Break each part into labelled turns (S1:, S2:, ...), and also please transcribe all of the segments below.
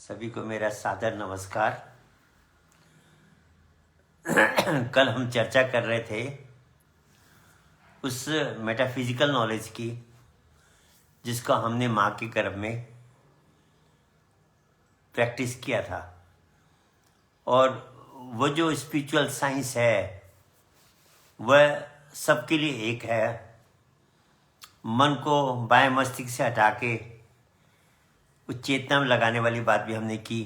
S1: सभी को मेरा सादर नमस्कार। कल हम चर्चा कर रहे थे उस मेटाफिजिकल नॉलेज की जिसको हमने माँ के गर्भ में प्रैक्टिस किया था, और वो जो स्पिरिचुअल साइंस है वह सबके लिए एक है। मन को बाएं मस्तिष्क से हटा के उस चेतना में लगाने वाली बात भी हमने की।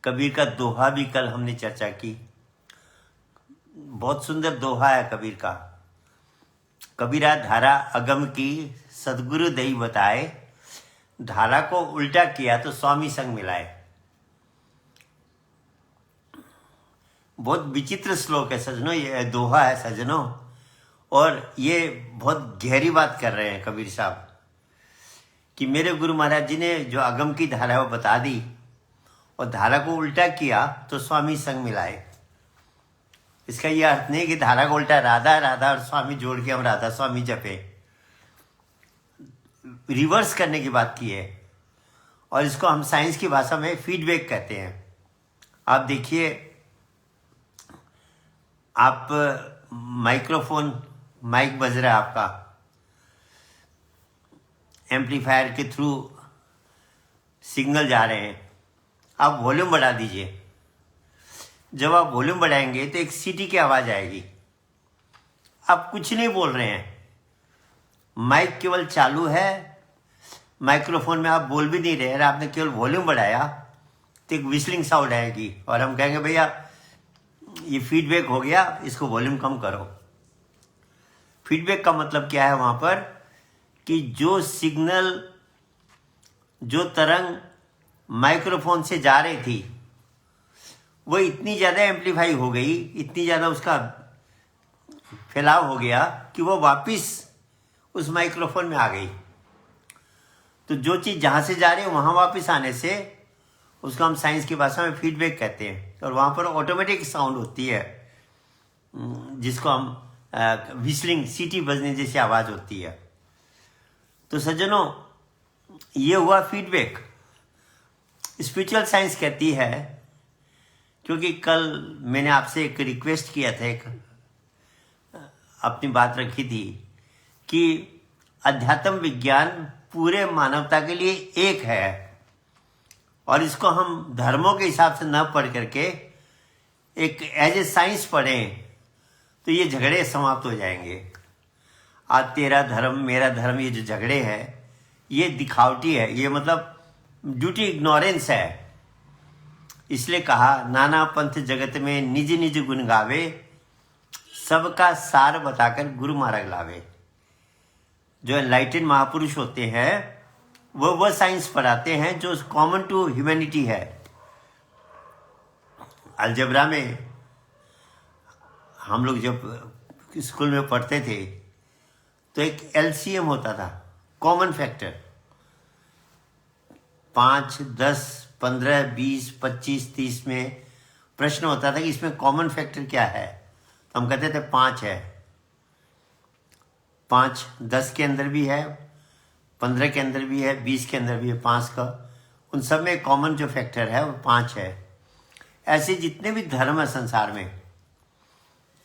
S1: कबीर का दोहा भी कल हमने चर्चा की। बहुत सुंदर दोहा है कबीर का। कबीरा धारा अगम की सदगुरु दई बताए, धारा को उल्टा किया तो स्वामी संग मिलाए। बहुत विचित्र श्लोक है सजनों, ये दोहा है सजनों, और ये बहुत गहरी बात कर रहे हैं कबीर साहब कि मेरे गुरु महाराज जी ने जो अगम की धारा वो बता दी और धारा को उल्टा किया तो स्वामी संग मिलाए। इसका यह अर्थ नहीं कि धारा को उल्टा राधा राधा और स्वामी जोड़ के हम राधा स्वामी जपे, रिवर्स करने की बात की है। और इसको हम साइंस की भाषा में फीडबैक कहते हैं। आप देखिए, आप माइक्रोफोन माइक बज रहा है आपका, एम्पलीफायर के थ्रू सिग्नल जा रहे हैं, आप वॉल्यूम बढ़ा दीजिए। जब आप वॉल्यूम बढ़ाएंगे तो एक सीटी की आवाज़ आएगी। आप कुछ नहीं बोल रहे हैं, माइक केवल चालू है, माइक्रोफोन में आप बोल भी नहीं रहे हैं, आपने केवल वॉल्यूम बढ़ाया तो एक विस्लिंग साउंड आएगी और हम कहेंगे भैया ये फीडबैक हो गया, इसको वॉल्यूम कम करो। फीडबैक का मतलब क्या है वहाँ पर कि जो सिग्नल, जो तरंग माइक्रोफोन से जा रही थी वो इतनी ज़्यादा एम्पलीफाई हो गई, इतनी ज़्यादा उसका फैलाव हो गया कि वो वापस उस माइक्रोफोन में आ गई। तो जो चीज़ जहाँ से जा रही है वहाँ वापस आने से उसको हम साइंस की भाषा में फीडबैक कहते हैं। और वहाँ पर ऑटोमेटिक साउंड होती है जिसको हम विस्लिंग, सीटी बजने जैसी आवाज़ होती है। तो सज्जनों, ये हुआ फीडबैक। स्पिरिचुअल साइंस कहती है, क्योंकि कल मैंने आपसे एक रिक्वेस्ट किया था, एक अपनी बात रखी थी कि अध्यात्म विज्ञान पूरे मानवता के लिए एक है और इसको हम धर्मों के हिसाब से न पढ़ करके एक एज ए साइंस पढ़ें तो ये झगड़े समाप्त हो जाएंगे। आज तेरा धर्म मेरा धर्म, ये जो झगड़े हैं ये दिखावटी है, ये मतलब ड्यूटी इग्नोरेंस है। इसलिए कहा नाना पंथ जगत में निज निज गुण गावे, सबका सार बताकर गुरु मार्ग लावे। जो एनलाइटेड महापुरुष होते हैं वो साइंस पढ़ाते हैं जो कॉमन टू ह्यूमैनिटी है। अलजेब्रा में हम लोग जब स्कूल में पढ़ते थे तो एक एलसीएम होता था, कॉमन फैक्टर। 5, 10, 15, 20, 25, 30 में प्रश्न होता था कि इसमें कॉमन फैक्टर क्या है, तो हम कहते थे 5 है। 5 10 के अंदर भी है, 15 के अंदर भी है, 20 के अंदर भी है 5 का। उन सब में कॉमन जो फैक्टर है वो 5 है। ऐसे जितने भी धर्म है संसार में,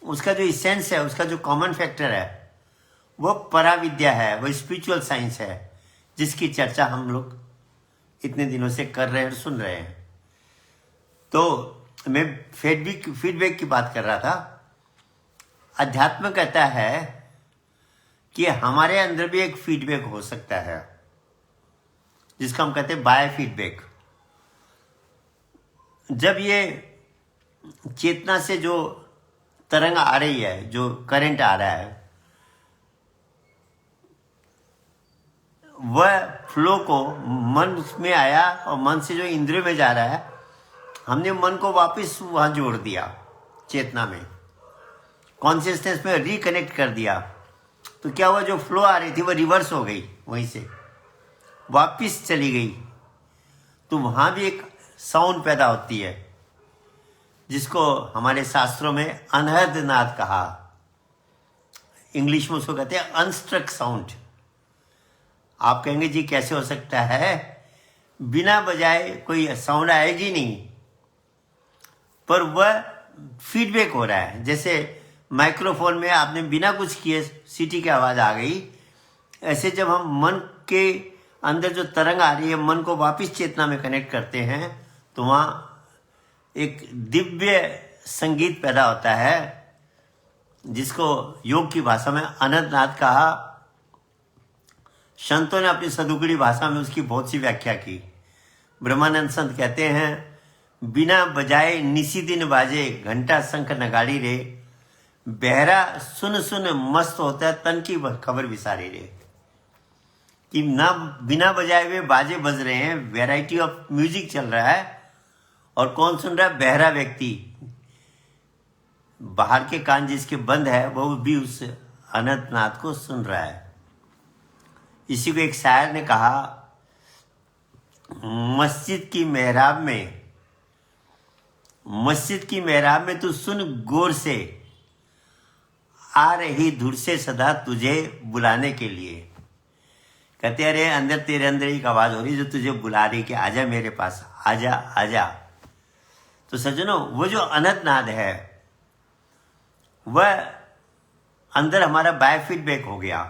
S1: उसका जो इसेंस है, उसका जो कॉमन फैक्टर है वो पराविद्या है, वो स्पिरिचुअल साइंस है जिसकी चर्चा हम लोग इतने दिनों से कर रहे हैं और सुन रहे हैं। तो मैं फीडबैक की बात कर रहा था। अध्यात्म कहता है कि हमारे अंदर भी एक फीडबैक हो सकता है जिसको हम कहते हैं बाय फीडबैक। जब ये चेतना से जो तरंग आ रही है, जो करंट आ रहा है, वह फ्लो को मन में आया और मन से जो इंद्रियों में जा रहा है, हमने मन को वापस वहाँ जोड़ दिया, चेतना में, कॉन्शियसनेस में रिकनेक्ट कर दिया। तो क्या हुआ, जो फ्लो आ रही थी वो रिवर्स हो गई, वहीं से वापस चली गई। तो वहाँ भी एक साउंड पैदा होती है जिसको हमारे शास्त्रों में अनहद नाद कहा, इंग्लिश में उसको कहते हैं अनस्ट्रक साउंड। आप कहेंगे जी कैसे हो सकता है, बिना बजाए कोई साउंड आएगी नहीं, पर वह फीडबैक हो रहा है। जैसे माइक्रोफोन में आपने बिना कुछ किए सीटी की आवाज़ आ गई, ऐसे जब हम मन के अंदर जो तरंग आ रही है, मन को वापस चेतना में कनेक्ट करते हैं, तो वहाँ एक दिव्य संगीत पैदा होता है, जिसको योग की भाषा में अनंतनाद कहा। संतों ने अपनी सदुगड़ी भाषा में उसकी बहुत सी व्याख्या की। ब्रह्मानंद संत कहते हैं, बिना बजाए निसी दिन बाजे, घंटा शंख नगाड़ी रे, बहरा सुन सुन मस्त होता है, तन की खबर विसारी रे। कि ना बिना बजाए हुए बाजे बज रहे हैं, वैरायटी ऑफ म्यूजिक चल रहा है, और कौन सुन रहा है? बहरा व्यक्ति। बाहर के कान जिसके बंद है वो भी उस अनंतनाद को सुन रहा है। इसी को एक शायर ने कहा, मस्जिद की मेहराब में तू सुन गौर से, आ रही धुर से सदा तुझे बुलाने के लिए। कहते अरे अंदर तेरे अंदर एक आवाज हो रही जो तुझे बुला रही कि आजा मेरे पास, आजा आजा। तो सज्जनों, वो जो अनंतनाद है वह अंदर हमारा बाय फीडबैक हो गया।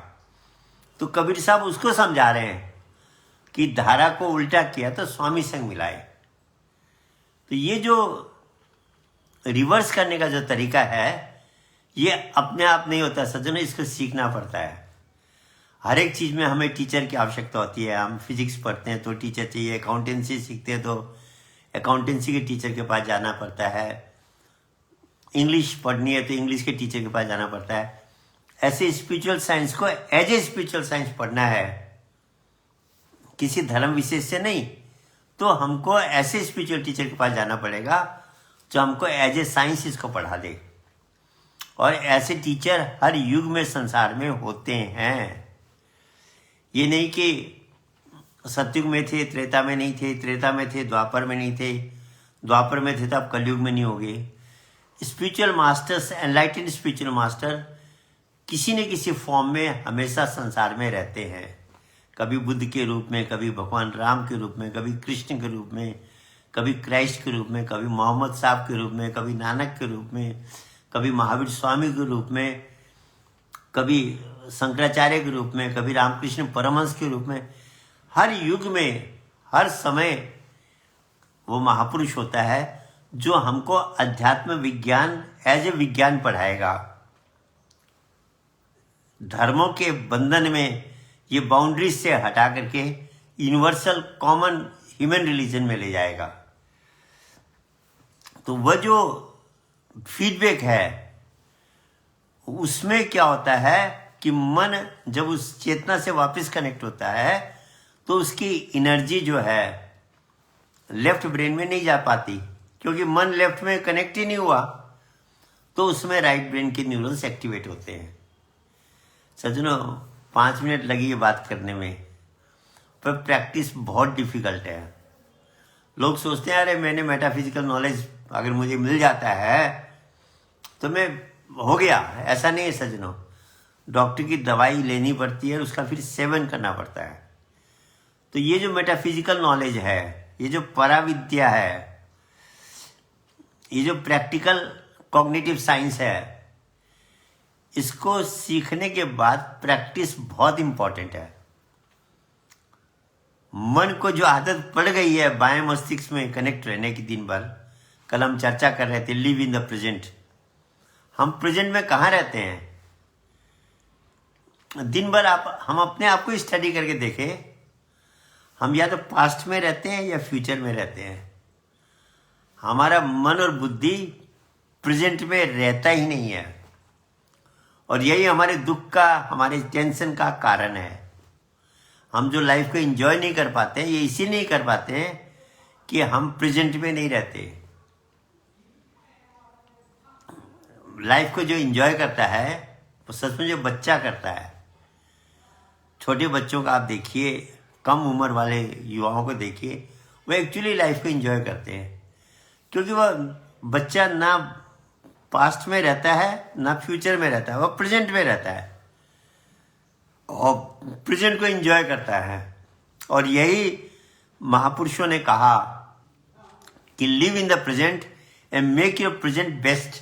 S1: तो कबीर साहब उसको समझा रहे हैं कि धारा को उल्टा किया तो स्वामी संग मिलाए। तो ये जो रिवर्स करने का जो तरीका है, ये अपने आप नहीं होता सज्जनों, इसको सीखना पड़ता है। हर एक चीज में हमें टीचर की आवश्यकता होती है। हम फिजिक्स पढ़ते हैं तो टीचर चाहिए, अकाउंटेंसी सीखते हैं तो अकाउंटेंसी के टीचर के पास जाना पड़ता है, इंग्लिश पढ़नी है तो इंग्लिश के टीचर के पास जाना पड़ता है। ऐसे स्पिरिचुअल साइंस को एज ए स्पिरिचुअल साइंस पढ़ना है, किसी धर्म विशेष से नहीं, तो हमको ऐसे स्पिरिचुअल टीचर के पास जाना पड़ेगा जो हमको एज ए साइंस इसको पढ़ा दे। और ऐसे टीचर हर युग में संसार में होते हैं। ये नहीं कि सतयुग में थे, त्रेता में नहीं थे, त्रेता में थे, द्वापर में नहीं थे, द्वापर में थे तो अब कलयुग में नहीं होंगे। Spiritual masters, enlightened spiritual master किसी न किसी फॉर्म में हमेशा संसार में रहते हैं। कभी बुद्ध के रूप में, कभी भगवान राम के रूप में, कभी कृष्ण के रूप में, कभी क्राइस्ट के रूप में, कभी मोहम्मद साहब के रूप में, कभी नानक के रूप में, कभी महावीर स्वामी के रूप में, कभी शंकराचार्य के रूप में, कभी रामकृष्ण परमहंस के रूप में। हर युग में, हर समय वो महापुरुष होता है जो हमको अध्यात्म विज्ञान एज ए विज्ञान पढ़ाएगा। धर्मों के बंधन में ये बाउंड्रीज से हटा करके यूनिवर्सल कॉमन ह्यूमन रिलीजन में ले जाएगा। तो वह जो फीडबैक है उसमें क्या होता है कि मन जब उस चेतना से वापस कनेक्ट होता है तो उसकी एनर्जी जो है लेफ्ट ब्रेन में नहीं जा पाती, क्योंकि मन लेफ्ट में कनेक्ट ही नहीं हुआ, तो उसमें राइट ब्रेन के न्यूरॉन्स एक्टिवेट होते हैं। सज्जनों, 5 मिनट लगी ये बात करने में, पर प्रैक्टिस बहुत डिफिकल्ट है। लोग सोचते हैं अरे मैंने मेटाफिजिकल नॉलेज अगर मुझे मिल जाता है तो मैं हो गया। ऐसा नहीं है सज्जनों, डॉक्टर की दवाई लेनी पड़ती है, उसका फिर सेवन करना पड़ता है। तो ये जो मेटाफिजिकल नॉलेज है, ये जो पराविद्या है, ये जो प्रैक्टिकल कॉग्निटिव साइंस है, इसको सीखने के बाद प्रैक्टिस बहुत इंपॉर्टेंट है। मन को जो आदत पड़ गई है बाएं मस्तिष्क में कनेक्ट रहने की, दिन भर कल हम चर्चा कर रहे थे लिव इन द प्रेजेंट। हम प्रेजेंट में कहाँ रहते हैं? दिन भर हम अपने आप को स्टडी करके देखें, हम या तो पास्ट में रहते हैं या फ्यूचर में रहते हैं। हमारा मन और बुद्धि प्रेजेंट में रहता ही नहीं है, और यही हमारे दुख का, हमारे टेंशन का कारण है। हम जो लाइफ को एंजॉय नहीं कर पाते हैं, ये इसीलिए नहीं कर पाते हैं कि हम प्रेजेंट में नहीं रहते। लाइफ को जो एंजॉय करता है वो सच में जो बच्चा करता है। छोटे बच्चों का आप देखिए, कम उम्र वाले युवाओं को देखिए, वो एक्चुअली लाइफ को एंजॉय करते हैं, क्योंकि वह बच्चा ना पास्ट में रहता है ना फ्यूचर में रहता है, वह प्रेजेंट में रहता है और प्रेजेंट को एंजॉय करता है। और यही महापुरुषों ने कहा कि live in the present and make your present best.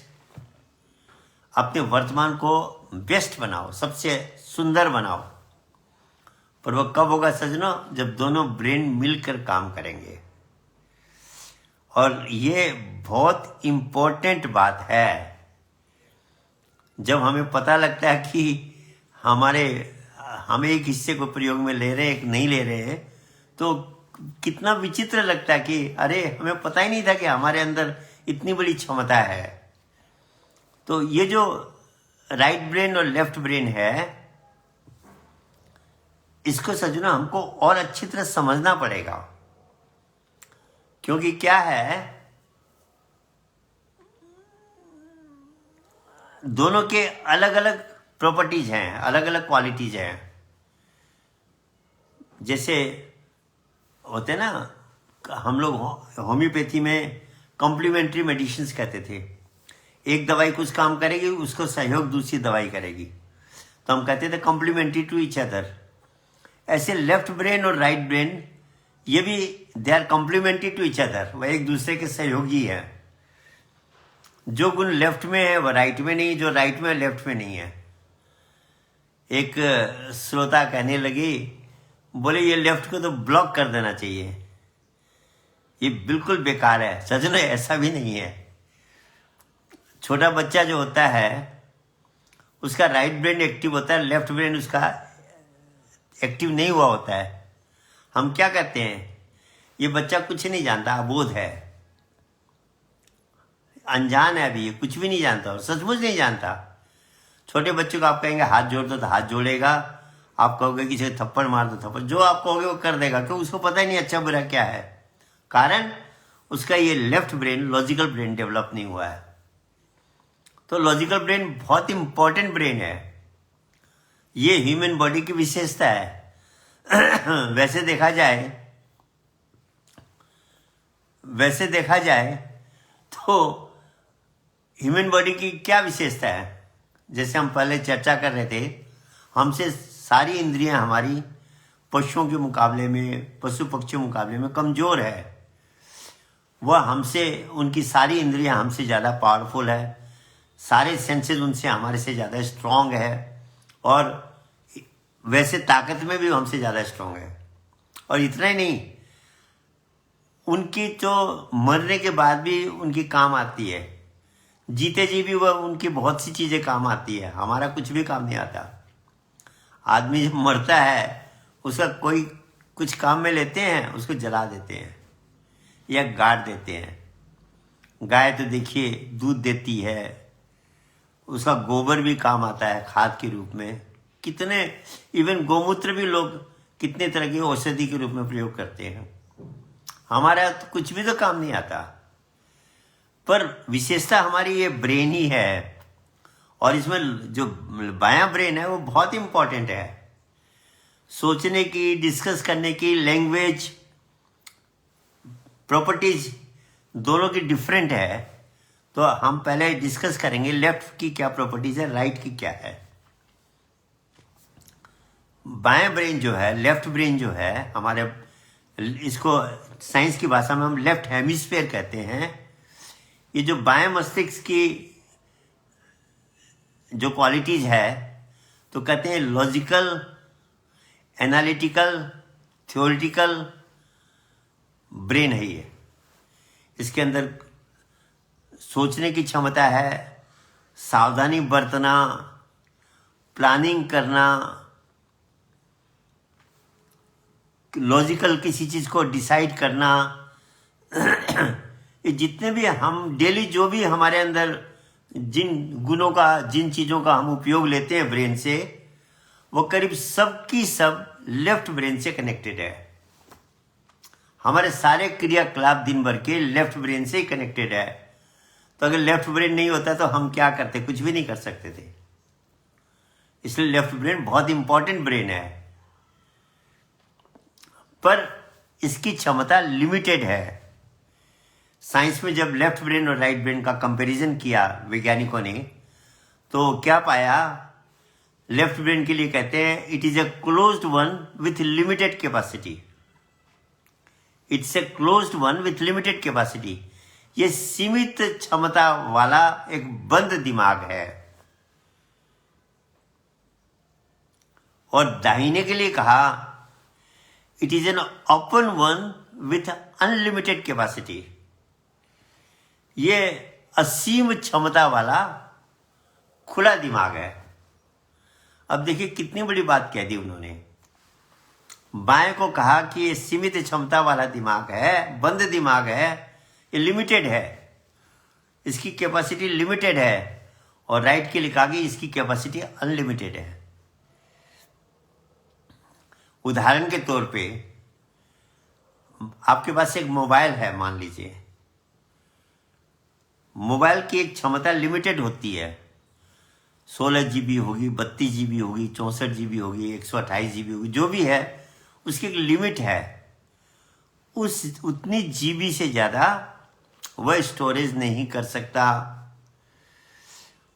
S1: अपने वर्तमान को बेस्ट बनाओ, सबसे सुंदर बनाओ। पर वो कब होगा सजनों? जब दोनों ब्रेन मिलकर काम करेंगे। और ये बहुत इम्पोर्टेंट बात है। जब हमें पता लगता है कि हम एक हिस्से को प्रयोग में ले रहे हैं, एक नहीं ले रहे हैं, तो कितना विचित्र लगता है कि अरे हमें पता ही नहीं था कि हमारे अंदर इतनी बड़ी क्षमता है। तो ये जो राइट ब्रेन और लेफ्ट ब्रेन है, इसको सजना हमको और अच्छी तरह समझना पड़ेगा। क्योंकि क्या है, दोनों के अलग अलग प्रॉपर्टीज हैं, अलग अलग क्वालिटीज हैं। जैसे होते ना, हम लोग होम्योपैथी में कॉम्प्लीमेंट्री मेडिसिन्स कहते थे। एक दवाई कुछ काम करेगी, उसको सहयोग दूसरी दवाई करेगी, तो हम कहते थे कॉम्प्लीमेंट्री टू ईच अदर। ऐसे लेफ्ट ब्रेन और राइट ब्रेन, ये भी they are complementary to each other, वह एक दूसरे के सहयोगी है। जो गुण लेफ्ट में है वह राइट में नहीं, जो राइट में लेफ्ट में नहीं है। एक श्रोता कहने लगी, बोले ये लेफ्ट को तो ब्लॉक कर देना चाहिए, ये बिल्कुल बेकार है। सजनो ऐसा भी नहीं है। छोटा बच्चा जो होता है उसका राइट ब्रेन एक्टिव होता है, लेफ्ट ब्रेन उसका एक्टिव नहीं हुआ होता है। हम क्या कहते हैं, ये बच्चा कुछ नहीं जानता, अबोध है, अनजान है, अभी ये कुछ भी नहीं जानता और सचमुच नहीं जानता। छोटे बच्चों को आप कहेंगे हाथ जोड़ दो तो हाथ जोड़ेगा, आप कहोगे किसी को थप्पड़ मार दो थप्पड़, जो आप कहोगे वो कर देगा, क्योंकि उसको पता ही नहीं अच्छा बुरा क्या है। कारण उसका ये left brain, logical brain develop नहीं हुआ है। तो लॉजिकल ब्रेन बहुत इंपॉर्टेंट ब्रेन है, ये ह्यूमन बॉडी की विशेषता है। वैसे देखा जाए तो ह्यूमन बॉडी की क्या विशेषता है? जैसे हम पहले चर्चा कर रहे थे, हमसे सारी इंद्रियां हमारी पशुओं के मुकाबले में, पशु पक्षियों के मुकाबले में कमजोर है। वह हमसे, उनकी सारी इंद्रियां हमसे ज़्यादा पावरफुल है, सारे सेंसेस उनसे हमारे से ज़्यादा स्ट्रांग है, और वैसे ताकत में भी हमसे ज़्यादा स्ट्रांग है। और इतना ही नहीं, उनकी तो मरने के बाद भी उनकी काम आती है, जीते जी भी वह उनकी बहुत सी चीज़ें काम आती है, हमारा कुछ भी काम नहीं आता। आदमी जब मरता है उसका कोई कुछ काम में लेते हैं, उसको जला देते हैं या गाड़ देते हैं। गाय तो देखिए दूध देती है, उसका गोबर भी काम आता है खाद के रूप में। कितने, इवन गोमूत्र भी लोग कितने तरह की औषधि के रूप में प्रयोग करते हैं। हमारा तो कुछ भी तो काम नहीं आता, पर विशेषता हमारी ये ब्रेन ही है। और इसमें जो बायां ब्रेन है वो बहुत इंपॉर्टेंट है। सोचने की, डिस्कस करने की, लैंग्वेज, प्रॉपर्टीज दोनों की डिफरेंट है। तो हम पहले डिस्कस करेंगे लेफ्ट की क्या प्रॉपर्टीज है, राइट की क्या है। बायां ब्रेन जो है, लेफ्ट ब्रेन जो है हमारे, इसको साइंस की भाषा में हम लेफ्ट हेमिस्फीयर कहते हैं। ये जो बाएं मस्तिष्क की जो क्वालिटीज है, तो कहते हैं लॉजिकल, एनालिटिकल, थ्योरेटिकल ब्रेन है ये। इसके अंदर सोचने की क्षमता है, सावधानी बरतना, प्लानिंग करना, लॉजिकल किसी चीज को डिसाइड करना। ये जितने भी हम डेली जो भी हमारे अंदर जिन गुणों का, जिन चीजों का हम उपयोग लेते हैं ब्रेन से, वो करीब सब की सब लेफ्ट ब्रेन से कनेक्टेड है। हमारे सारे क्रियाकलाप दिन भर के लेफ्ट ब्रेन से ही कनेक्टेड है। तो अगर लेफ्ट ब्रेन नहीं होता तो हम क्या करते? कुछ भी नहीं कर सकते थे। इसलिए लेफ्ट ब्रेन बहुत इंपॉर्टेंट ब्रेन है, पर इसकी क्षमता लिमिटेड है। साइंस में जब लेफ्ट ब्रेन और राइट ब्रेन का कंपैरिजन किया वैज्ञानिकों ने, तो क्या पाया? लेफ्ट ब्रेन के लिए कहते हैं it is a closed one with limited capacity. It's a closed one with limited capacity. ये सीमित क्षमता वाला एक बंद दिमाग है। और दाहिने के लिए कहा it is an open one with unlimited capacity. ये असीम क्षमता वाला खुला दिमाग है। अब देखिए कितनी बड़ी बात कह दी उन्होंने। बाएं को कहा कि ये सीमित क्षमता वाला दिमाग है, बंद दिमाग है, ये लिमिटेड है, इसकी कैपेसिटी लिमिटेड है। और राइट के लिए कहा कि इसकी कैपेसिटी अनलिमिटेड है। उदाहरण के तौर पे आपके पास एक मोबाइल है, मान लीजिए। मोबाइल की एक क्षमता लिमिटेड होती है, 16 GB होगी, 32 GB होगी, 64 GB होगी, 128 GB होगी, जो भी है उसकी एक लिमिट है। उतनी GB से ज़्यादा वह स्टोरेज नहीं कर सकता।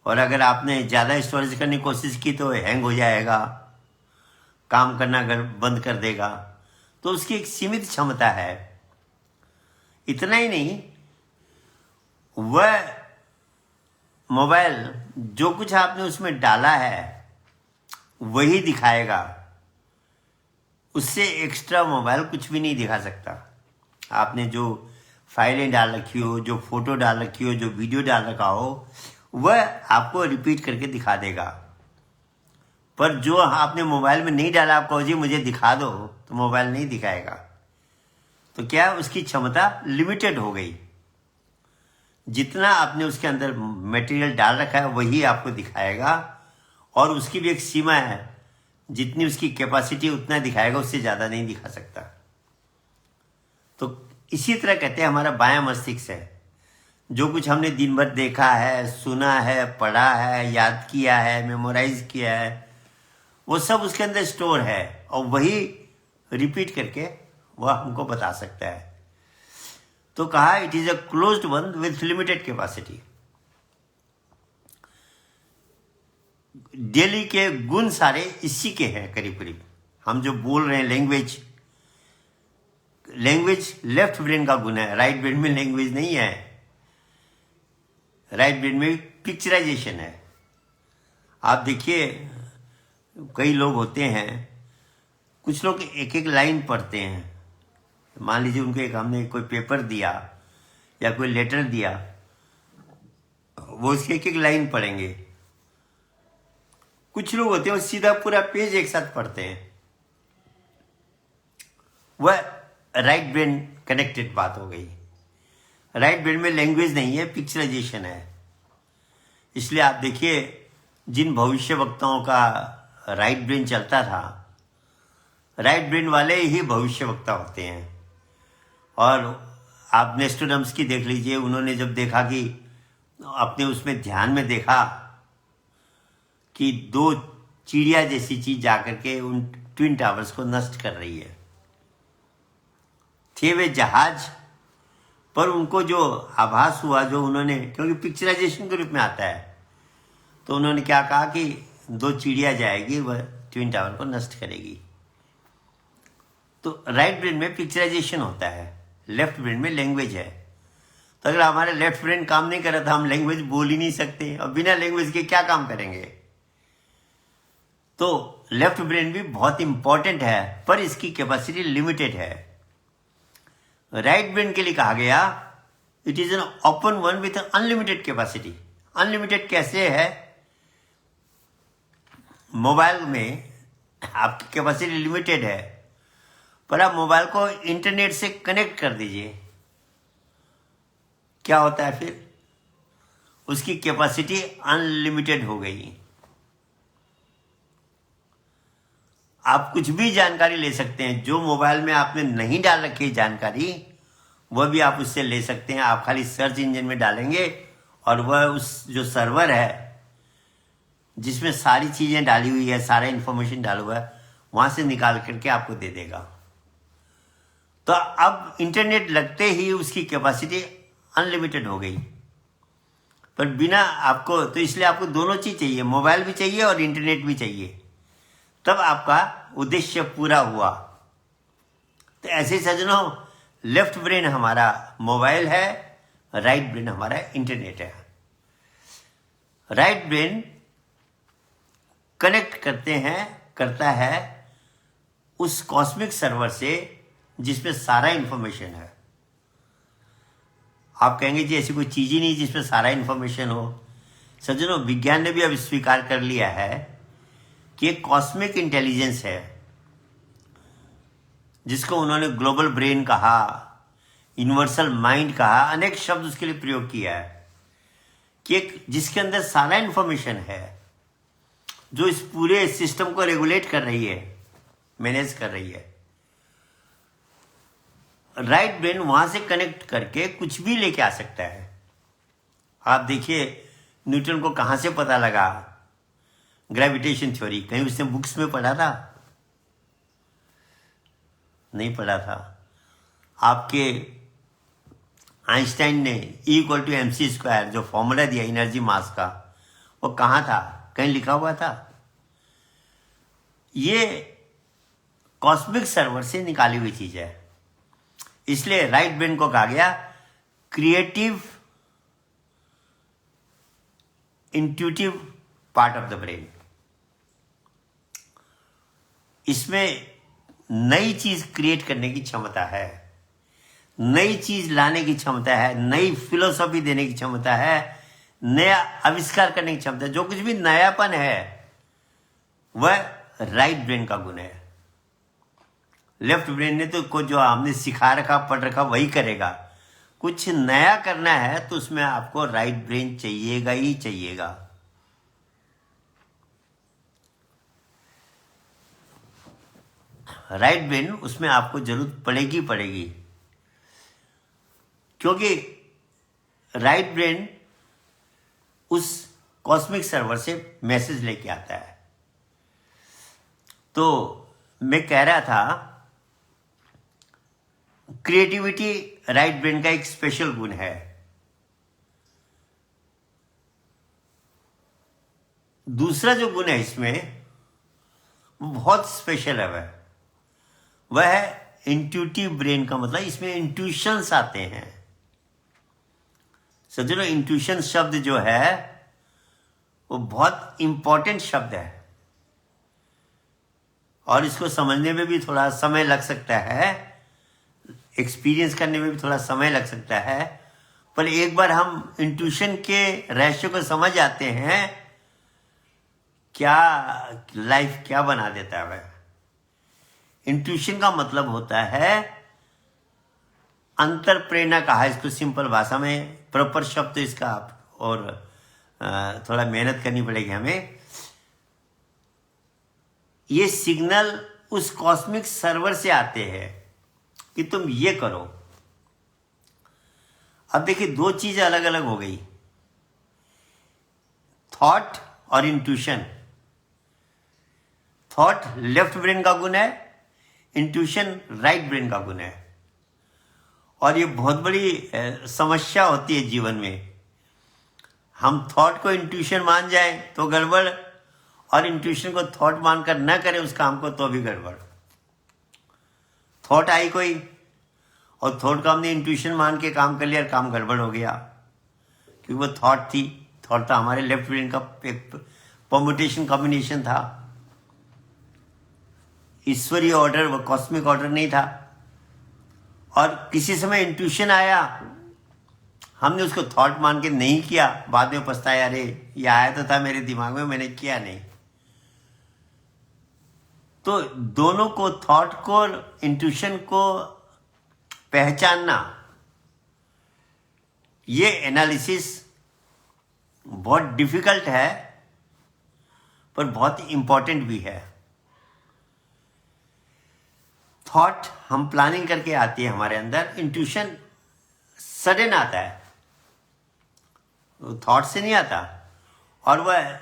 S1: और अगर आपने ज़्यादा स्टोरेज करने की कोशिश की तो हैंग हो जाएगा, काम करना बंद कर देगा। तो उसकी एक सीमित क्षमता है। इतना ही नहीं, वह मोबाइल जो कुछ आपने उसमें डाला है वही दिखाएगा, उससे एक्स्ट्रा मोबाइल कुछ भी नहीं दिखा सकता। आपने जो फाइलें डाल रखी हो, जो फोटो डाल रखी हो, जो वीडियो डाल रखा हो, वह आपको रिपीट करके दिखा देगा। पर जो आपने मोबाइल में नहीं डाला, आपको जी मुझे दिखा दो, तो मोबाइल नहीं दिखाएगा। तो क्या, उसकी क्षमता लिमिटेड हो गई। जितना आपने उसके अंदर मटेरियल डाल रखा है वही आपको दिखाएगा। और उसकी भी एक सीमा है, जितनी उसकी कैपेसिटी उतना दिखाएगा, उससे ज़्यादा नहीं दिखा सकता। तो इसी तरह कहते हैं हमारा बायां मस्तिष्क है। जो कुछ हमने दिन भर देखा है, सुना है, पढ़ा है, याद किया है, मेमोराइज किया है, वो सब उसके अंदर स्टोर है और वही रिपीट करके वह हमको बता सकता है। तो कहा it is a closed one with limited capacity. Daily के गुण सारे इसी के हैं करीब करीब। हम जो बोल रहे हैं लैंग्वेज लेफ्ट ब्रेन का गुण है, राइट ब्रेन में लैंग्वेज नहीं है। राइट ब्रेन में पिक्चराइजेशन है। आप देखिए कई लोग होते हैं, कुछ लोग एक एक लाइन पढ़ते हैं। मान लीजिए उनको हमने कोई पेपर दिया या कोई लेटर दिया, वो उसकी एक एक लाइन पढ़ेंगे। कुछ लोग होते हैं वो सीधा पूरा पेज एक साथ पढ़ते हैं। वह राइट ब्रेन कनेक्टेड बात हो गई। राइट ब्रेन में लैंग्वेज नहीं है, पिक्चराइजेशन है। इसलिए आप देखिए जिन भविष्य वक्ताओं का राइट ब्रेन चलता था, राइट ब्रेन वाले ही भविष्य वक्ता होते हैं। और आप नेस्ट्रोडम्स की देख लीजिए, उन्होंने जब देखा कि अपने उसमें ध्यान में देखा कि दो चिड़िया जैसी चीज जाकर के उन ट्विन टावर्स को नष्ट कर रही है। थे वे जहाज, पर उनको जो आभास हुआ, जो उन्होंने, क्योंकि पिक्चराइजेशन के रूप में आता है, तो उन्होंने क्या कहा कि दो चिड़िया जाएगी, वह ट्विन टावर को नष्ट करेगी। तो राइट ब्रेन में पिक्चराइजेशन होता है, लेफ्ट ब्रेन में लैंग्वेज है। तो अगर हमारा लेफ्ट ब्रेन काम नहीं कर रहा था, हम लैंग्वेज बोल ही नहीं सकते, और बिना लैंग्वेज के क्या काम करेंगे। तो लेफ्ट ब्रेन भी बहुत इंपॉर्टेंट है, पर इसकी कैपेसिटी लिमिटेड है। राइट ब्रेन के लिए कहा गया it is an open one with unlimited capacity. Unlimited कैसे है? मोबाइल में आपकी कैपेसिटी लिमिटेड है, पर आप मोबाइल को इंटरनेट से कनेक्ट कर दीजिए, क्या होता है फिर? उसकी कैपेसिटी अनलिमिटेड हो गई। आप कुछ भी जानकारी ले सकते हैं, जो मोबाइल में आपने नहीं डाल रखी है जानकारी, वह भी आप उससे ले सकते हैं। आप खाली सर्च इंजन में डालेंगे और वह उस जो सर्वर है जिसमें सारी चीजें डाली हुई है, सारा इंफॉर्मेशन डाला हुआ है, वहां से निकाल करके आपको दे देगा। तो अब इंटरनेट लगते ही उसकी कैपेसिटी अनलिमिटेड हो गई। पर बिना आपको, तो इसलिए आपको दोनों चीज चाहिए, मोबाइल भी चाहिए और इंटरनेट भी चाहिए, तब आपका उद्देश्य पूरा हुआ। तो ऐसे सज्जनों, लेफ्ट ब्रेन हमारा मोबाइल है, राइट ब्रेन हमारा इंटरनेट है। राइट ब्रेन कनेक्ट करता है उस कॉस्मिक सर्वर से जिसमें सारा इंफॉर्मेशन है। आप कहेंगे जी ऐसी कोई चीज ही नहीं जिसमें सारा इंफॉर्मेशन हो। सज्जनों, विज्ञान ने भी अब स्वीकार कर लिया है कि एक कॉस्मिक इंटेलिजेंस है, जिसको उन्होंने ग्लोबल ब्रेन कहा, यूनिवर्सल माइंड कहा, अनेक शब्द उसके लिए प्रयोग किया है, कि एक जिसके अंदर सारा इंफॉर्मेशन है, जो इस पूरे सिस्टम को रेगुलेट कर रही है, मैनेज कर रही है। राइट ब्रेन वहां से कनेक्ट करके कुछ भी लेके आ सकता है। आप देखिए न्यूटन को कहां से पता लगा ग्रेविटेशन थ्योरी? कहीं उसने बुक्स में पढ़ा था? नहीं पढ़ा था। आपके आइंस्टाइन ने E=mc² जो फॉर्मूला दिया एनर्जी मास का, वो कहां था? कहीं लिखा हुआ था? ये कॉस्मिक सर्वर से निकाली हुई चीज है। इसलिए राइट ब्रेन को कहा गया creative intuitive part of the brain. इसमें नई चीज क्रिएट करने की क्षमता है, नई चीज लाने की क्षमता है, नई फिलोसॉफी देने की क्षमता है, नया आविष्कार करने की क्षमता है। जो कुछ भी नयापन है वह राइट ब्रेन का गुण है। लेफ्ट ब्रेन ने तो जो हमने सिखा रखा, पढ़ रखा, वही करेगा। कुछ नया करना है तो उसमें आपको राइट ब्रेन चाहिएगा ही चाहिएगा। राइट ब्रेन उसमें आपको जरूरत पड़ेगी, क्योंकि राइट ब्रेन उस कॉस्मिक सर्वर से मैसेज लेके आता है। तो मैं कह रहा था क्रिएटिविटी राइट ब्रेन का एक स्पेशल गुण है। दूसरा जो गुण है इसमें वो बहुत स्पेशल है, वह है इंट्यूटिव ब्रेन का। मतलब इसमें इंट्यूशंस आते हैं। सज्जनों, इंट्यूशन शब्द जो है वो बहुत इंपॉर्टेंट शब्द है और इसको समझने में भी थोड़ा समय लग सकता है, एक्सपीरियंस करने में भी थोड़ा समय लग सकता है। पर एक बार हम इंट्यूशन के रहस्य को समझ आते हैं, क्या लाइफ क्या बना देता है वह। इंट्यूशन का मतलब होता है अंतर प्रेरणा, कहा इसको सिंपल भाषा में। प्रॉपर शब्द तो इसका और थोड़ा मेहनत करनी पड़ेगी हमें। ये सिग्नल उस कॉस्मिक सर्वर से आते हैं कि तुम ये करो। अब देखिए दो चीजें अलग अलग हो गई, थॉट और इंट्यूशन। थॉट लेफ्ट ब्रेन का गुण है, इंट्यूशन राइट ब्रेन का गुण है। और ये बहुत बड़ी समस्या होती है जीवन में। हम थॉट को इंट्यूशन मान जाए तो गड़बड़, और इंट्यूशन को थॉट मानकर न करें उस काम को तो भी गड़बड़। थॉट आई कोई और थॉट का हमने इंट्यूशन मान के काम कर लिया और काम गड़बड़ हो गया, क्योंकि वो थॉट थी। थॉट तो हमारे लेफ्ट ब्रेन का एक परम्यूटेशन कॉम्बिनेशन था, ईश्वरीय ऑर्डर, वो कॉस्मिक ऑर्डर नहीं था। और किसी समय इंट्यूशन आया, हमने उसको थॉट मान के नहीं किया, बाद में पछताया, अरे ये आया तो था मेरे दिमाग में, मैंने किया नहीं। तो दोनों को, थॉट को और इंट्यूशन को पहचानना, ये एनालिसिस बहुत डिफिकल्ट है पर बहुत इंपॉर्टेंट भी है। थॉट हम प्लानिंग करके आती है हमारे अंदर, इंट्यूशन सडन आता है, थॉट से नहीं आता। और वह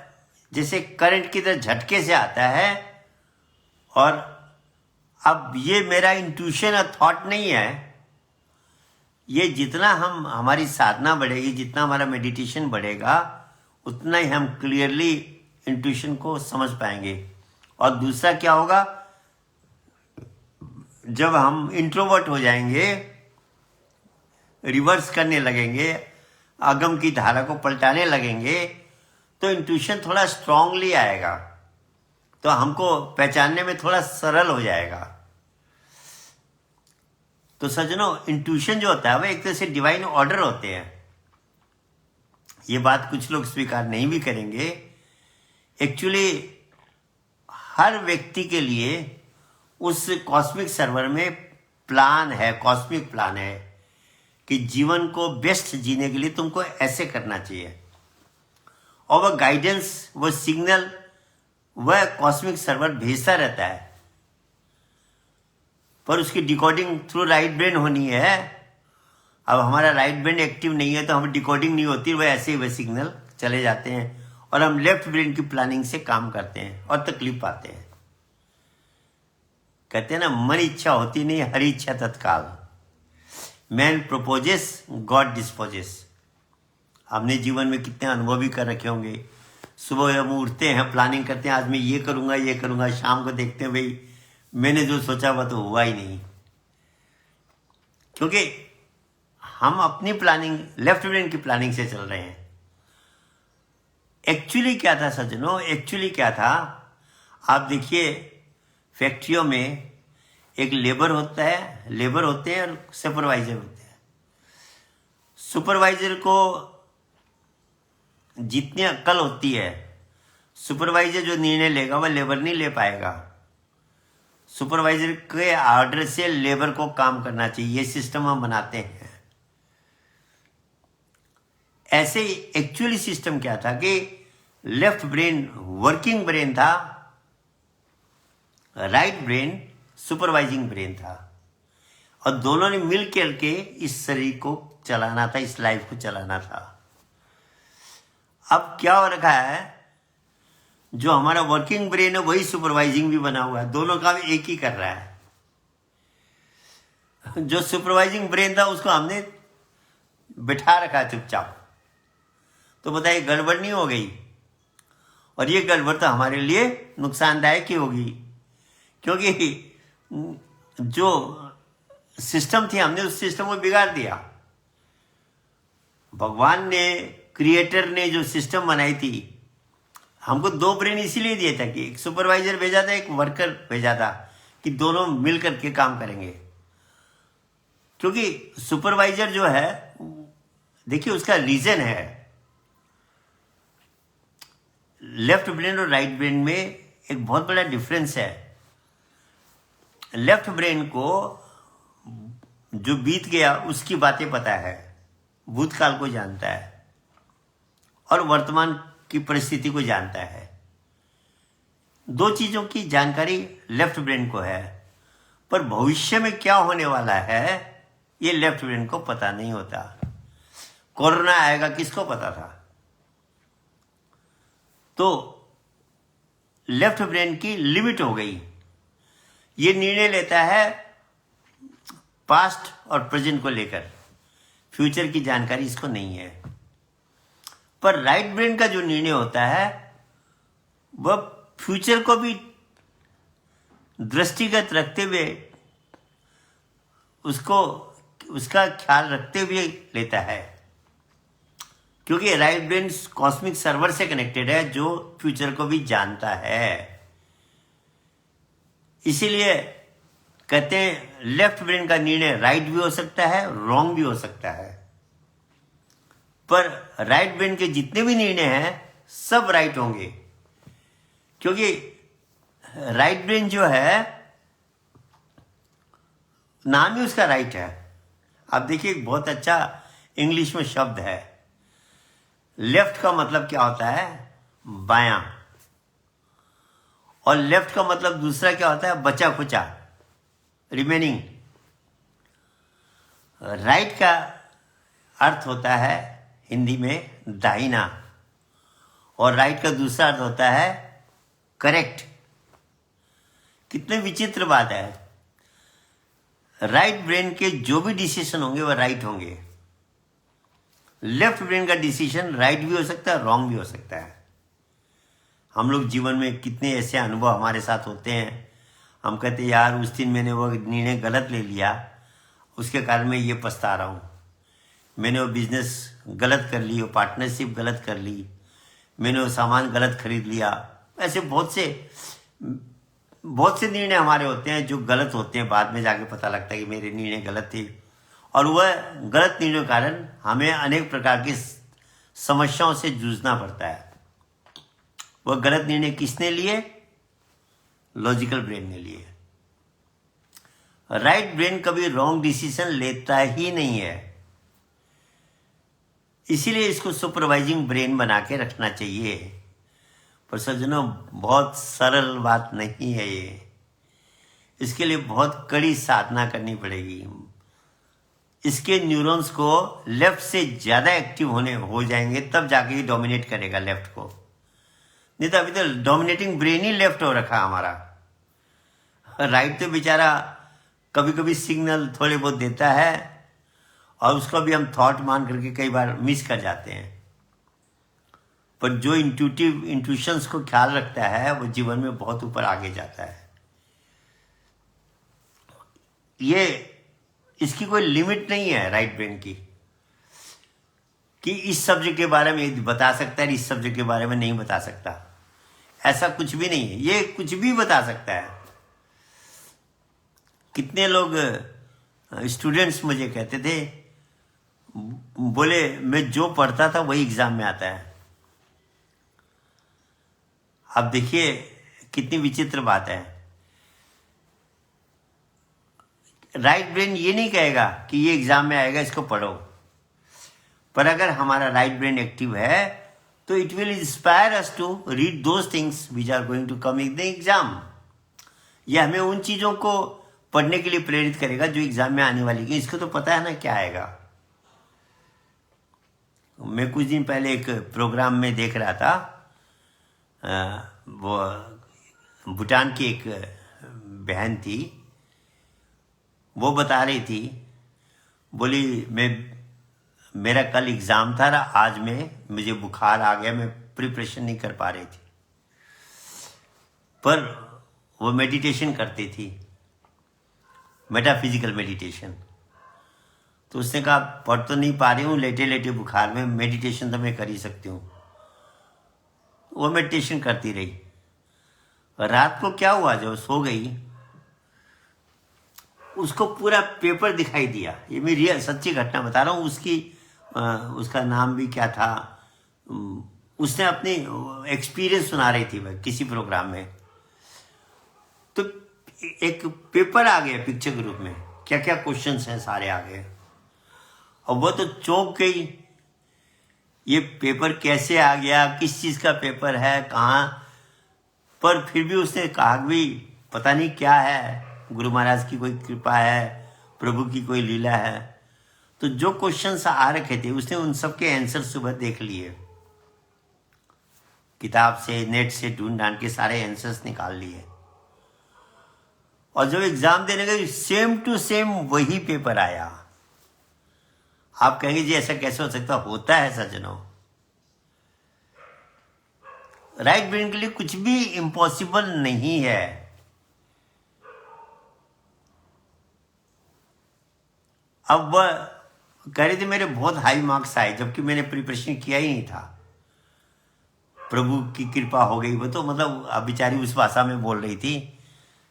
S1: जैसे करंट की तरह झटके से आता है। और अब ये मेरा इंट्यूशन और थॉट नहीं है, ये जितना हमारी साधना बढ़ेगी, जितना हमारा मेडिटेशन बढ़ेगा, उतना ही हम क्लियरली इंट्यूशन को समझ पाएंगे। और दूसरा क्या होगा, जब हम इंट्रोवर्ट हो जाएंगे रिवर्स करने लगेंगे, अगम की धारा को पलटाने लगेंगे, तो इंट्यूशन थोड़ा स्ट्रांगली आएगा, तो हमको पहचानने में थोड़ा सरल हो जाएगा। तो सज्जनों, इंट्यूशन जो होता है वो एक तरह से डिवाइन ऑर्डर होते हैं। ये बात कुछ लोग स्वीकार नहीं भी करेंगे। एक्चुअली हर व्यक्ति के लिए उस कॉस्मिक सर्वर में प्लान है, कॉस्मिक प्लान है कि जीवन को बेस्ट जीने के लिए तुमको ऐसे करना चाहिए, और वह गाइडेंस, वह सिग्नल, वह कॉस्मिक सर्वर भेजता रहता है, पर उसकी डिकोडिंग थ्रू राइट ब्रेन होनी है। अब हमारा राइट ब्रेन एक्टिव नहीं है तो हम डिकोडिंग नहीं होती, वह ऐसे ही वह सिग्नल चले जाते हैं और हम लेफ्ट ब्रेन की प्लानिंग से काम करते हैं और तकलीफ पाते हैं। कहते हैं ना, मन इच्छा होती नहीं, हर इच्छा तत्काल। Man purposes, God disposes. हमने जीवन में कितने अनुभव भी कर रखे होंगे। सुबह हम उठते हैं, प्लानिंग करते हैं, आज मैं ये करूंगा, शाम को देखते हैं भाई मैंने जो सोचा वह तो हुआ ही नहीं, क्योंकि हम अपनी प्लानिंग, लेफ्ट ब्रेन की प्लानिंग से चल रहे हैं। एक्चुअली क्या था सज्जनों, एक्चुअली क्या था, आप देखिए फैक्ट्रियों में एक लेबर होता है, लेबर होते हैं और सुपरवाइजर होते हैं। सुपरवाइजर को जितनी अक्ल होती है, सुपरवाइजर जो निर्णय लेगा वह लेबर नहीं ले पाएगा। सुपरवाइजर के ऑर्डर से लेबर को काम करना चाहिए, ये सिस्टम हम बनाते हैं। ऐसे एक्चुअली सिस्टम क्या था कि लेफ्ट ब्रेन वर्किंग ब्रेन था, राइट ब्रेन सुपरवाइजिंग ब्रेन था, और दोनों ने मिल करके इस शरीर को चलाना था, इस लाइफ को चलाना था। अब क्या हो रखा है, जो हमारा वर्किंग ब्रेन है वही सुपरवाइजिंग भी बना हुआ है, दोनों काम एक ही कर रहा है। जो सुपरवाइजिंग ब्रेन था उसको हमने बिठा रखा चुपचाप, तो बताइए गड़बड़ नहीं हो गई? और ये गड़बड़ तो हमारे लिए नुकसानदायक ही होगी, क्योंकि जो सिस्टम थी हमने उस सिस्टम को बिगाड़ दिया। भगवान ने, क्रिएटर ने जो सिस्टम बनाई थी, हमको दो ब्रेन इसीलिए दिया था कि एक सुपरवाइजर भेजा था, एक वर्कर भेजा था, कि दोनों मिल करके काम करेंगे। क्योंकि सुपरवाइजर जो है, देखिए उसका रीजन है, लेफ्ट ब्रेन और राइट ब्रेन में एक बहुत बड़ा डिफरेंस है। लेफ्ट ब्रेन को जो बीत गया उसकी बातें पता है, भूतकाल को जानता है और वर्तमान की परिस्थिति को जानता है। दो चीजों की जानकारी लेफ्ट ब्रेन को है, पर भविष्य में क्या होने वाला है ये लेफ्ट ब्रेन को पता नहीं होता। कोरोना आएगा किसको पता था? तो लेफ्ट ब्रेन की लिमिट हो गई, ये निर्णय लेता है पास्ट और प्रेजेंट को लेकर, फ्यूचर की जानकारी इसको नहीं है। पर राइट ब्रेन का जो निर्णय होता है वह फ्यूचर को भी दृष्टिगत रखते हुए, उसका ख्याल रखते हुए लेता है, क्योंकि राइट ब्रेन कॉस्मिक सर्वर से कनेक्टेड है जो फ्यूचर को भी जानता है। इसीलिए कहते हैं लेफ्ट ब्रेन का निर्णय राइट भी हो सकता है, रॉन्ग भी हो सकता है, पर राइट ब्रेन के जितने भी निर्णय हैं सब राइट होंगे, क्योंकि राइट ब्रेन जो है नाम ही उसका राइट है। आप देखिए एक बहुत अच्छा इंग्लिश में शब्द है, लेफ्ट का मतलब क्या होता है? बायां, और लेफ्ट का मतलब दूसरा क्या होता है? बचा खुचा, रिमेनिंग। राइट का अर्थ होता है हिंदी में दाहिना, और राइट का दूसरा अर्थ होता है करेक्ट। कितने विचित्र बात है, राइट ब्रेन के जो भी डिसीजन होंगे वह राइट होंगे, लेफ्ट ब्रेन का डिसीजन राइट भी हो सकता है, रॉन्ग भी हो सकता है। हम लोग जीवन में कितने ऐसे अनुभव हमारे साथ होते हैं, हम कहते हैं यार उस दिन मैंने वो निर्णय गलत ले लिया, उसके कारण मैं ये पछता रहा हूँ। मैंने वो बिजनेस गलत कर ली, वो पार्टनरशिप गलत कर ली, मैंने वो सामान गलत खरीद लिया। ऐसे बहुत से निर्णय हमारे होते हैं जो गलत होते हैं। बाद में जाके पता लगता है कि मेरे निर्णय गलत थे, और वह गलत निर्णय के कारण हमें अनेक प्रकार की समस्याओं से जूझना पड़ता है। वह गलत निर्णय किसने लिए? लॉजिकल ब्रेन ने लिए। राइट ब्रेन कभी रॉन्ग डिसीजन लेता ही नहीं है, इसीलिए इसको सुपरवाइजिंग ब्रेन बना के रखना चाहिए। पर सज्जनों, बहुत सरल बात नहीं है ये। इसके लिए बहुत कड़ी साधना करनी पड़ेगी। इसके न्यूरॉन्स को लेफ्ट से ज्यादा एक्टिव हो जाएंगे, तब जाके ये डोमिनेट करेगा लेफ्ट को। नहीं तो अभी तो डोमिनेटिंग ब्रेन ही लेफ्ट हो रखा हमारा। राइट तो बेचारा कभी कभी सिग्नल थोड़े बहुत देता है, और उसको भी हम थॉट मान करके कई बार मिस कर जाते हैं। पर जो इंट्यूशंस को ख्याल रखता है वो जीवन में बहुत ऊपर आगे जाता है। ये इसकी कोई लिमिट नहीं है राइट ब्रेन की, कि इस सब्जेक्ट के बारे में बता सकता है, इस सब्जेक्ट के बारे में नहीं बता सकता। ऐसा कुछ भी नहीं है, ये कुछ भी बता सकता है। कितने लोग स्टूडेंट्स मुझे कहते थे, बोले मैं जो पढ़ता था वही एग्जाम में आता है। अब देखिए कितनी विचित्र बात है। राइट ब्रेन ये नहीं कहेगा कि ये एग्जाम में आएगा, इसको पढ़ो। पर अगर हमारा राइट ब्रेन एक्टिव है तो it will inspire us to read those things which are going to come in the exam. यह हमें उन चीजों को पढ़ने के लिए प्रेरित करेगा जो एग्जाम में आने वाली है। इसको तो पता है ना क्या आएगा। मैं कुछ दिन पहले एक प्रोग्राम में देख रहा था, वो भूटान की एक बहन थी, वो बता रही थी, बोली मेरा कल एग्जाम था, आज मुझे बुखार आ गया, मैं प्रिपरेशन नहीं कर पा रही थी। पर वो मेडिटेशन करती थी, मेटाफिजिकल मेडिटेशन। तो उसने कहा पढ़ तो नहीं पा रही हूँ, लेटे लेटे बुखार में, मेडिटेशन तो मैं कर ही सकती हूँ। वो मेडिटेशन करती रही। रात को क्या हुआ, जब सो गई उसको पूरा पेपर दिखाई दिया। ये मैं रियल सच्ची घटना बता रहा हूँ। उसका नाम भी क्या था, उसने अपनी एक्सपीरियंस सुना रही थी वह किसी प्रोग्राम में। तो एक पेपर आ गया पिक्चर के रूप में, क्या क्या क्वेश्चंस हैं सारे आ गए। और वो तो चौंक गई, ये पेपर कैसे आ गया, किस चीज का पेपर है, कहाँ। पर फिर भी उसने कहा भी पता नहीं क्या है, गुरु महाराज की कोई कृपा है, प्रभु की कोई लीला है। तो जो क्वेश्चंस आ रखे थे उसने उन सब के आंसर सुबह देख लिए, किताब से नेट से ढूंढ के सारे आंसर्स निकाल लिए। और जब एग्जाम देने गए सेम टू सेम वही पेपर आया। आप कहेंगे जी ऐसा कैसे हो सकता, होता है सज्जनों। राइट ब्रेन के लिए कुछ भी इम्पॉसिबल नहीं है। अब वह कह रही थी मेरे बहुत हाई मार्क्स आए, जबकि मैंने प्रिपरेशन किया ही नहीं था, प्रभु की कृपा हो गई। वो तो मतलब अब बेचारी उस भाषा में बोल रही थी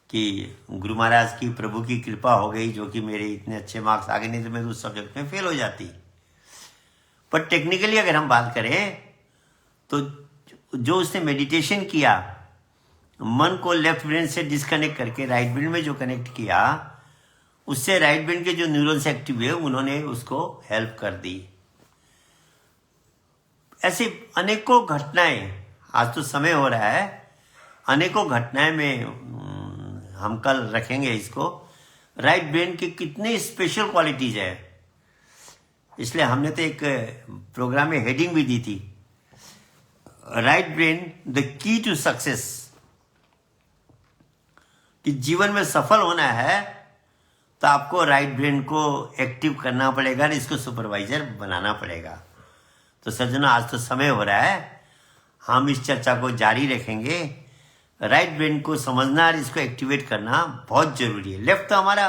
S1: कि गुरु महाराज की, प्रभु की कृपा हो गई, जो कि मेरे इतने अच्छे मार्क्स आ गए, नहीं तो मैं उस सब्जेक्ट में फेल हो जाती। पर टेक्निकली अगर हम बात करें तो जो उसने मेडिटेशन किया, मन को लेफ्ट ब्रेन से डिस्कनेक्ट करके राइट ब्रेन में जो कनेक्ट किया, उससे राइट ब्रेन के जो न्यूरॉन्स एक्टिव हुए उन्होंने उसको हेल्प कर दी। ऐसे अनेकों घटनाएं, आज तो समय हो रहा है, अनेकों घटनाएं में हम कल रखेंगे इसको। राइट ब्रेन की कितनी स्पेशल क्वालिटीज है, इसलिए हमने तो एक प्रोग्राम में हेडिंग भी दी थी, right brain the key to success. कि जीवन में सफल होना है तो आपको राइट ब्रेन को एक्टिव करना पड़ेगा, इसको सुपरवाइजर बनाना पड़ेगा। तो सज्जनों, आज तो समय हो रहा है, हम इस चर्चा को जारी रखेंगे। राइट ब्रेन को समझना और इसको एक्टिवेट करना बहुत जरूरी है। लेफ्ट तो हमारा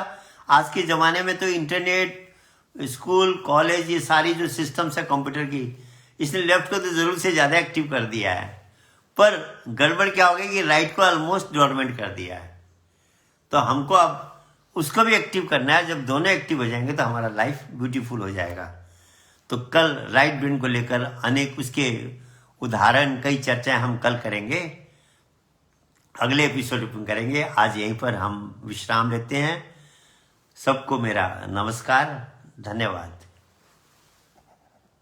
S1: आज के ज़माने में तो इंटरनेट, स्कूल कॉलेज ये सारी जो सिस्टम्स है कंप्यूटर की, इसने लेफ्ट को तो जरूर से ज़्यादा एक्टिव कर दिया है, पर गड़बड़ क्या हो गई कि राइट को ऑलमोस्ट डोरमेंट कर दिया है। तो हमको अब उसको भी एक्टिव करना है। जब दोनों एक्टिव हो जाएंगे तो हमारा लाइफ ब्यूटीफुल हो जाएगा। तो कल राइट ब्रेन को लेकर अनेक उसके उदाहरण, कई चर्चाएं हम कल करेंगे, अगले एपिसोड में करेंगे। आज यहीं पर हम विश्राम लेते हैं। सबको मेरा नमस्कार, धन्यवाद।